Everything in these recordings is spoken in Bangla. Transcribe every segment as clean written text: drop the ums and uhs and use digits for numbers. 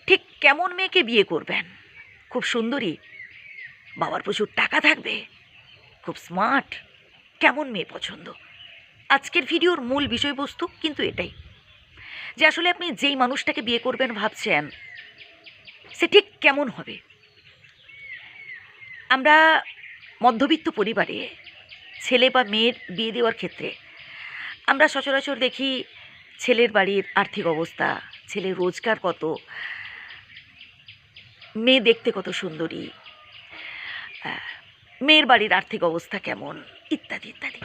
ঠিক কেমন মেয়েকে বিয়ে করবেন? খুব সুন্দরী, বাবার প্রচুর টাকা থাকবে, খুব স্মার্ট, কেমন মেয়ে পছন্দ? আজকের ভিডিওর মূল বিষয়বস্তু কিন্তু এটাই, যে আসলে আপনি যেই মানুষটাকে বিয়ে করবেন ভাবছেন সে ঠিক কেমন হবে। আমরা মধ্যবিত্ত পরিবারে ছেলে বা মেয়ের বিয়ে দেওয়ার ক্ষেত্রে আমরা সচরাচর দেখি ছেলের বাড়ির আর্থিক অবস্থা, ছেলের রোজগার কত, মেয়ে দেখতে কত সুন্দরী, মেয়ের বাড়ির আর্থিক অবস্থা কেমন, ইত্যাদি ইত্যাদি।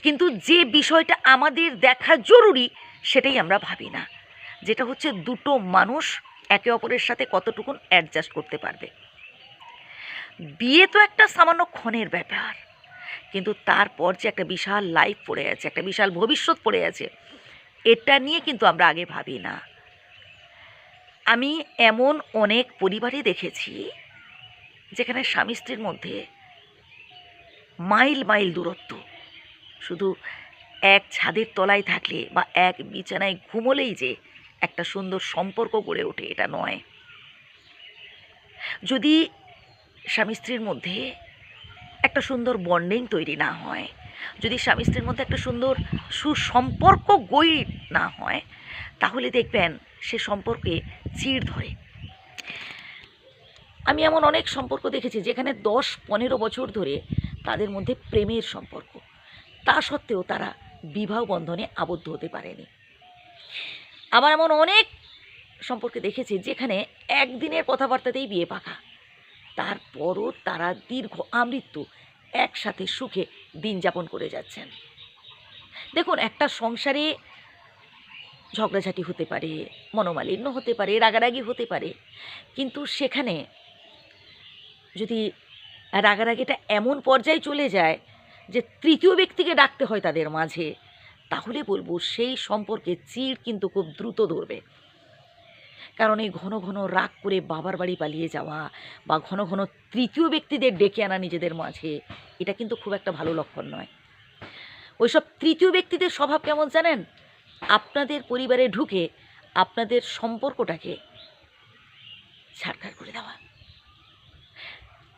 কিন্তু যে বিষয়টা আমাদের দেখা জরুরি সেটাই আমরা ভাবি না, যেটা হচ্ছে দুটো মানুষ একে অপরের সাথে কতটুকুন অ্যাডজাস্ট করতে পারবে। বিয়ে তো একটা সামান্য ক্ষণের ব্যাপার, কিন্তু তারপর যে একটা বিশাল লাইফ পড়ে আছে, একটা বিশাল ভবিষ্যৎ পড়ে আছে, এটা নিয়ে কিন্তু আমরা আগে ভাবি না। আমি এমন অনেক পরিবারে দেখেছি যেখানে স্বামী স্ত্রীর মধ্যে মাইল মাইল দূরত্ব, শুধু এক ছাদের তলায় থাকলে বা এক বিছানায় ঘুমোলেই যে একটা সুন্দর সম্পর্ক গড়ে ওঠে এটা নয়। যদি স্বামী স্ত্রীর মধ্যে একটা সুন্দর বন্ডিং তৈরি না হয়, যদি স্বামী স্ত্রীর মধ্যে একটা সুন্দর সুসম্পর্ক গড়ে না হয়, তাহলে দেখবেন সে সম্পর্কে চিড় ধরে। আমি এমন অনেক সম্পর্ক দেখেছি যেখানে 10-15 বছর ধরে তাদের মধ্যে প্রেমের সম্পর্ক, তা সত্ত্বেও তারা বিবাহ বন্ধনে আবদ্ধ হতে পারেনি। আবার এমন অনেক সম্পর্কে দেখেছি যেখানে একদিনের কথাবার্তাতেই বিয়ে পাকা, তারপরও তারা দীর্ঘ আমৃত্যু একসাথে সুখে দিন যাপন করে যাচ্ছেন। দেখুন, একটা সংসারে ঝগড়াঝাটি হতে পারে, মনোমালিন্য হতে পারে, রাগারাগি হতে পারে, কিন্তু সেখানে যদি রাগারাগিটা এমন পর্যায়ে চলে যায় যে তৃতীয় ব্যক্তিকে ডাকতে হয় তাদের মাঝে, তাহলে বলবো সেই সম্পর্কে চিড় কিন্তু খুব দ্রুত ধরবে। কারণ এই ঘন ঘন রাগ করে বাবার বাড়ি পালিয়ে যাওয়া বা ঘন ঘন তৃতীয় ব্যক্তিদের ডেকে আনা নিজেদের মাঝে, এটা কিন্তু খুব একটা ভালো লক্ষণ নয়। ওইসব তৃতীয় ব্যক্তিদের স্বভাব কেমন জানেন? আপনাদের পরিবারে ঢুকে আপনাদের সম্পর্কটাকে ছাড়খাড় করে দেওয়া,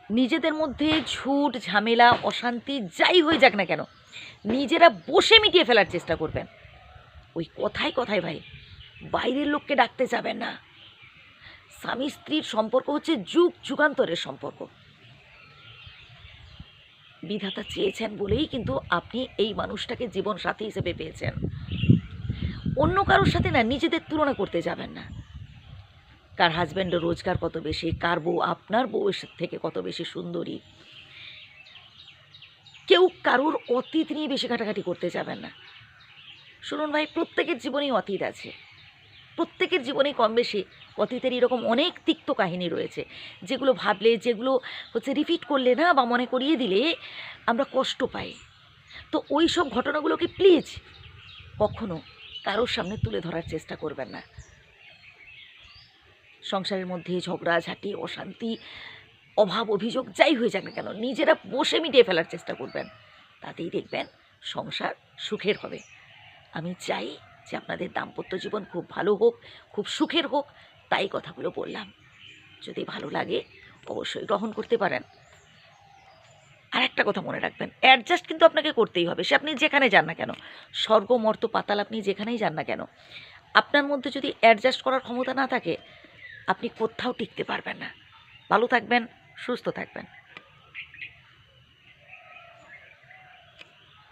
নিজেদের মধ্যে ঝুট ঝামেলা অশান্তি যাই হয়ে যাক না কেন নিজেরা বসে মিটিয়ে ফেলার চেষ্টা করবেন। ওই কথায় কথায় ভাই বাইরের লোককে ডাকতে যাবেন না। স্বামী স্ত্রীর সম্পর্ক হচ্ছে যুগ যুগান্তরের সম্পর্ক। বিধাতা চেয়েছেন বলেই কিন্তু আপনি এই মানুষটাকে জীবন সাথী হিসেবে পেয়েছেন। অন্য কারোর সাথে না নিজেদের তুলনা করতে যাবেন না। কার হাজব্যান্ডের রোজগার কত বেশি, কার বউ আপনার বউয়ের থেকে কত বেশি সুন্দরী, কেউ কারোর অতীত নিয়ে বেশি ঘাটাঘাটি করতে যাবেন না। শুনুন ভাই, প্রত্যেকের জীবনেই অতীত আছে, প্রত্যেকের জীবনেই কম বেশি অতীতের এরকম অনেক তিক্ত কাহিনী রয়েছে, যেগুলো ভাবলে, যেগুলো হচ্ছে রিপিট করলে না বা মনে করিয়ে দিলে আমরা কষ্ট পাই। তো ওই সব ঘটনাগুলোকে প্লিজ কখনো কারোর সামনে তুলে ধরার চেষ্টা করবেন না। সংসারের মধ্যে ঝগড়াঝাটি অশান্তি অভাব অভিযোগ যাই হয়ে যাক না কেন নিজেরা বসে মিটিয়ে ফেলার চেষ্টা করবেন, তাতেই দেখবেন সংসার সুখের হবে। আমি চাই যে আপনাদের দাম্পত্য জীবন খুব ভালো হোক, খুব সুখের হোক, তাই কথাগুলো বললাম। যদি ভালো লাগে অবশ্যই গ্রহণ করতে পারেন। আর একটা কথা মনে রাখবেন, অ্যাডজাস্ট কিন্তু আপনাকে করতেই হবে, সে আপনি যেখানে যান না কেন, স্বর্গ মর্ত পাতাল আপনি যেখানেই যান না কেন, আপনার মধ্যে যদি অ্যাডজাস্ট করার ক্ষমতা না থাকে আপনি কোথাও টিকতে পারবেন না। ভালো থাকবেন, সুস্থ থাকবেন।